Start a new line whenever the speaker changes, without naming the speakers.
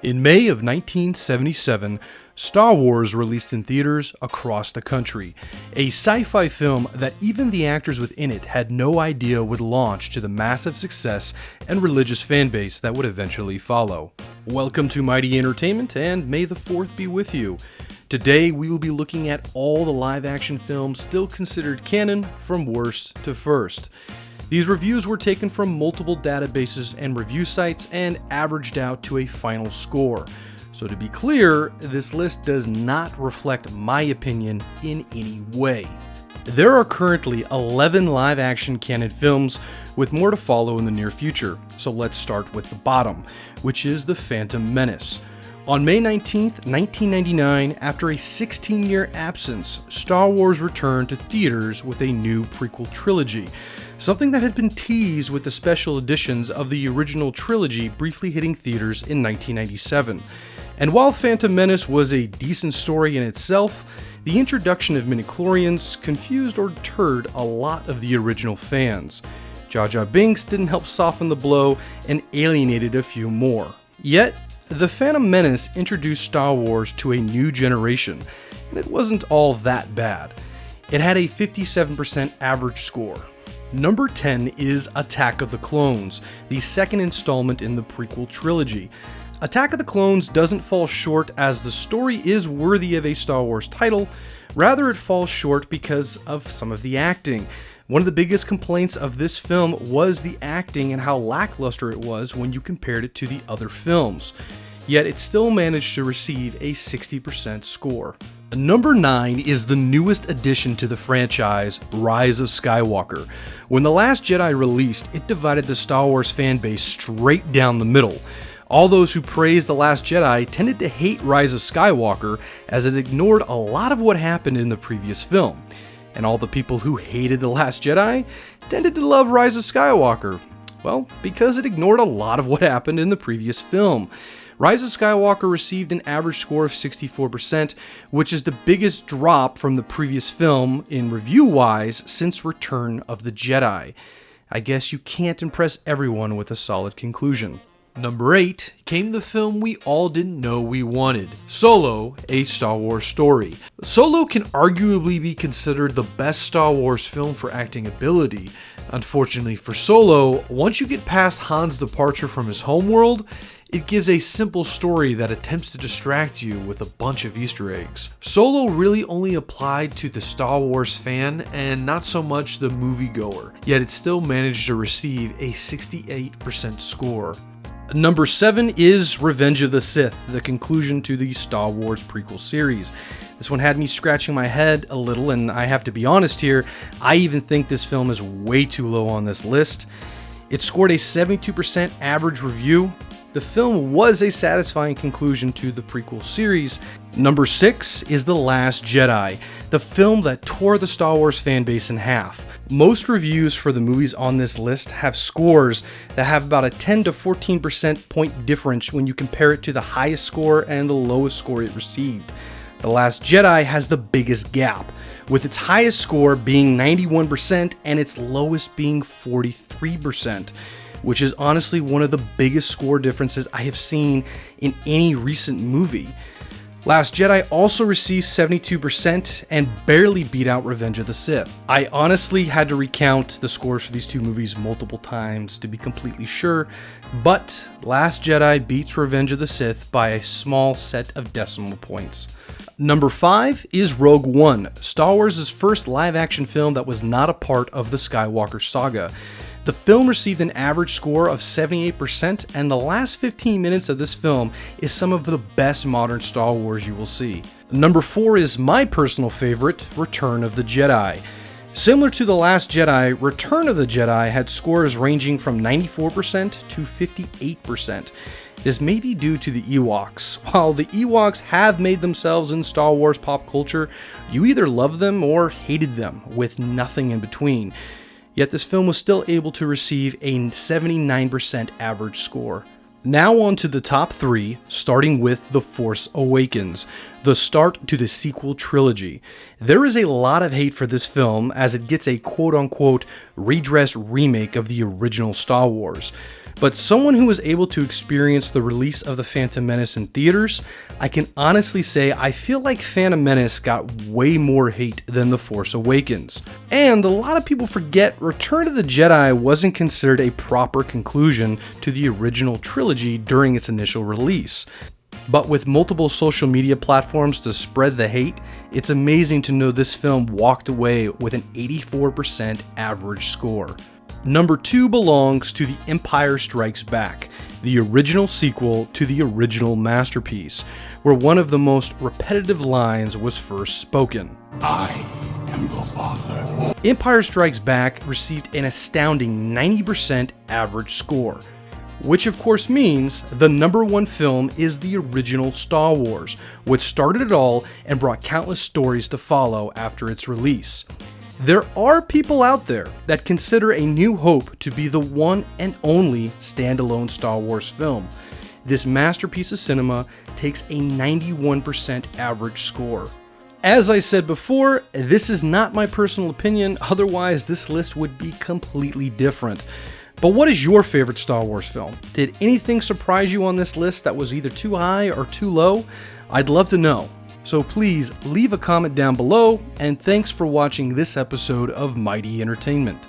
In May of 1977, Star Wars released in theaters across the country, a sci-fi film that even the actors within it had no idea would launch to the massive success and religious fanbase that would eventually follow. Welcome to Mighty Entertainment, and may the 4th be with you. Today we will be looking at all the live-action films still considered canon from worst to first. These reviews were taken from multiple databases and review sites and averaged out to a final score. So to be clear, this list does not reflect my opinion in any way. There are currently 11 live-action canon films, with more to follow in the near future. So let's start with the bottom, which is The Phantom Menace. On May 19th, 1999, after a 16-year absence, Star Wars returned to theaters with a new prequel trilogy, something that had been teased with the special editions of the original trilogy briefly hitting theaters in 1997. And while Phantom Menace was a decent story in itself, the introduction of midichlorians confused or deterred a lot of the original fans. Jar Jar Binks didn't help soften the blow and alienated a few more. Yet, The Phantom Menace introduced Star Wars to a new generation, and it wasn't all that bad. It had a 57% average score. Number 10 is Attack of the Clones, the second installment in the prequel trilogy. Attack of the Clones doesn't fall short as the story is worthy of a Star Wars title, rather it falls short because of some of the acting. One of the biggest complaints of this film was the acting and how lackluster it was when you compared it to the other films. Yet it still managed to receive a 60% score. Number 9 is the newest addition to the franchise, Rise of Skywalker. When The Last Jedi released, it divided the Star Wars fanbase straight down the middle. All those who praised The Last Jedi tended to hate Rise of Skywalker as it ignored a lot of what happened in the previous film. And all the people who hated The Last Jedi tended to love Rise of Skywalker. Well, because it ignored a lot of what happened in the previous film. Rise of Skywalker received an average score of 64%, which is the biggest drop from the previous film in review-wise since Return of the Jedi. I guess you can't impress everyone with a solid conclusion. Number 8 came the film we all didn't know we wanted, Solo, a Star Wars story. Solo can arguably be considered the best Star Wars film for acting ability. Unfortunately for Solo, once you get past Han's departure from his homeworld, it gives a simple story that attempts to distract you with a bunch of Easter eggs. Solo really only applied to the Star Wars fan and not so much the moviegoer, yet it still managed to receive a 68% score. Number 7 is Revenge of the Sith, the conclusion to the Star Wars prequel series. This one had me scratching my head a little, and I have to be honest here, I even think this film is way too low on this list. It scored a 72% average review. The film was a satisfying conclusion to the prequel series. Number 6 is The Last Jedi, the film that tore the Star Wars fanbase in half. Most reviews for the movies on this list have scores that have about a 10 to 14% point difference when you compare it to the highest score and the lowest score it received. The Last Jedi has the biggest gap, with its highest score being 91% and its lowest being 43%. Which is honestly one of the biggest score differences I have seen in any recent movie. Last Jedi also received 72% and barely beat out Revenge of the Sith. I honestly had to recount the scores for these two movies multiple times to be completely sure, but Last Jedi beats Revenge of the Sith by a small set of decimal points. Number 5 is Rogue One, Star Wars' first live-action film that was not a part of the Skywalker saga. The film received an average score of 78%, and the last 15 minutes of this film is some of the best modern Star Wars you will see. Number 4 is my personal favorite, Return of the Jedi. Similar to The Last Jedi, Return of the Jedi had scores ranging from 94% to 58%. This may be due to the Ewoks. While the Ewoks have made themselves in Star Wars pop culture, you either love them or hated them, with nothing in between. Yet this film was still able to receive a 79% average score. Now on to the top 3, starting with The Force Awakens, the start to the sequel trilogy. There is a lot of hate for this film as it gets a quote-unquote redress remake of the original Star Wars. But someone who was able to experience the release of The Phantom Menace in theaters, I can honestly say I feel like Phantom Menace got way more hate than The Force Awakens. And a lot of people forget Return of the Jedi wasn't considered a proper conclusion to the original trilogy during its initial release. But with multiple social media platforms to spread the hate, it's amazing to know this film walked away with an 84% average score. Number 2 belongs to The Empire Strikes Back, the original sequel to the original masterpiece, where one of the most repetitive lines was first spoken.
I am your father.
Empire Strikes Back received an astounding 90% average score, which of course means the number 1 film is the original Star Wars, which started it all and brought countless stories to follow after its release. There are people out there that consider A New Hope to be the one and only standalone Star Wars film. This masterpiece of cinema takes a 91% average score. As I said before, this is not my personal opinion, otherwise this list would be completely different. But what is your favorite Star Wars film? Did anything surprise you on this list that was either too high or too low? I'd love to know. So please leave a comment down below, and thanks for watching this episode of Mighty Entertainment.